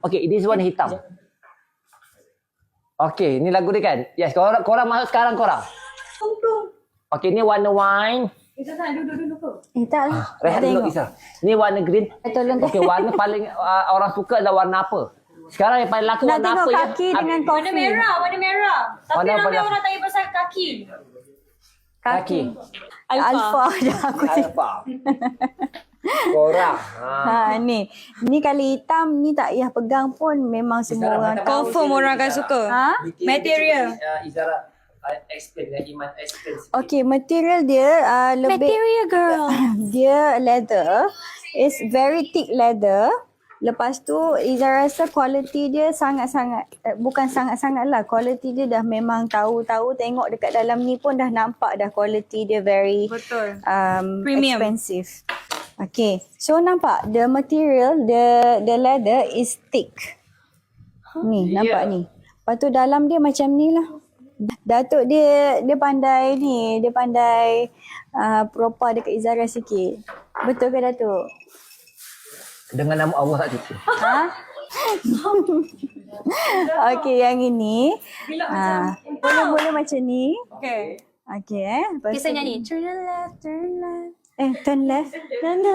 Okay, this warna hitam. Okay, ni lagu dia kan? Yes, korang masuk sekarang korang. Okay, ni warna wine. Tak lah. Rehat dulu Isa. Ni warna green. Tolong. Okay, warna paling orang suka adalah warna apa? Sekarang yang paling laku Nak warna tengok apa ya? kaki dengan topi. Warna merah. Tapi Warna apa ramai dah? orang tanya pasal kaki. Kaki. Alfa dah aku cakap. Alfa. Korang. Ni kalau hitam ni tak payah pegang pun memang semua orang tahu. Confirm orang akan suka. Ha? Material. Izara explain dengan Iman explain sikit. Okay, material dia lebih Material girl. dia leather. It's very thick leather. Lepas tu Iza rasa quality dia sangat-sangat bukan sangat-sangat lah. Quality dia dah memang tahu-tahu, tengok dekat dalam ni pun dah nampak dah quality dia very Betul. Premium. expensive. Okay, so nampak the material, the leather is thick. Ni, nampak ni. Lepas tu dalam dia macam ni lah. Datuk dia pandai ni, dia pandai propa dekat Izara sikit. Betul ke Datuk? Dengan nama Allah tak cukup. Ha? Okey, yang ini. Boleh macam ni. Okay. Okey Lepas Kita tu- nyanyi. Turn left, turn left. turn left.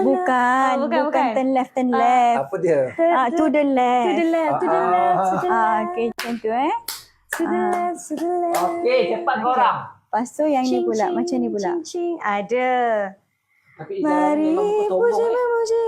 Bukan, bukan. turn left, turn left. Apa dia? To the left. To the left, to the left, to the left. Okey, macam tu To the left, to the left. Okey, cepat korang. Lepas tu yang ni pula, macam ni pula. Cing, ada. Tapi Izara Mari memang muka puji sombong. memuji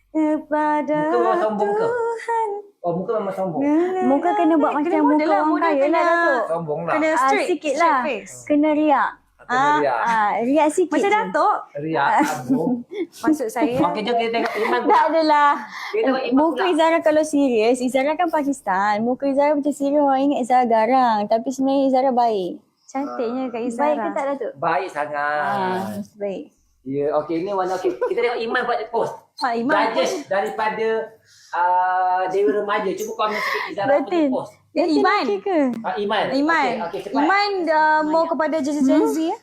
kepada Muka memang sombong ke? Tuhan. Oh, muka memang sombong. Muka kena buat macam Kena muka model lah, orang model kaya lah kena- Datuk. Sombong lah. Kena straight, Sikit straight lah. face. Kena riak. Kena riak. Riak sikit Macam je. Datuk. Riak, abung. Maksud saya. Okey, jom kita tengok Iman Tak pula. adalah. Kita tengok Iman Muka pula. Izara kalau serius, Izara kan Pakistan. Muka Izara macam serius, orang ingat Izara garang. Tapi sebenarnya Izara baik. Cantiknya Kak Izara. Baik ke tak Datuk? Baik sangat. Baik. Ya, okey, ini warna okey. Kita tengok Iman buat post. Iman. Judges daripada Dewi Remaja. Cuba komen sikit Izara punya Betul. post. Iman. Okey ke? Iman. Iman. Okey, cepat. Iman mau kepada Gen Z ya.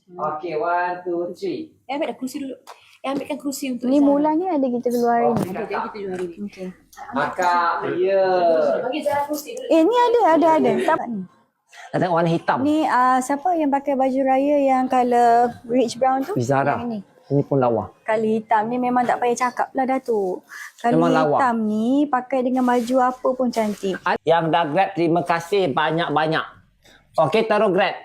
Okey, 1, 2, 3. Ambil dah kerusi dulu. Ambilkan kerusi untuk Ni mulanya ada kita keluarin. Kita jual hari ni. Okey. Maka, ya. Bagi Zara kerusi dulu. Ni ada. Tak. Kita tengok warna hitam. Ni siapa yang pakai baju raya yang color rich brown tu? Izara. Yang ni. Ini pun lawa. Kali hitam ni memang tak payah cakap lah Datuk. Kali Memang lawa. hitam ni pakai dengan baju apa pun cantik. Yang dah grab, terima kasih banyak-banyak. Okey, taruh grab.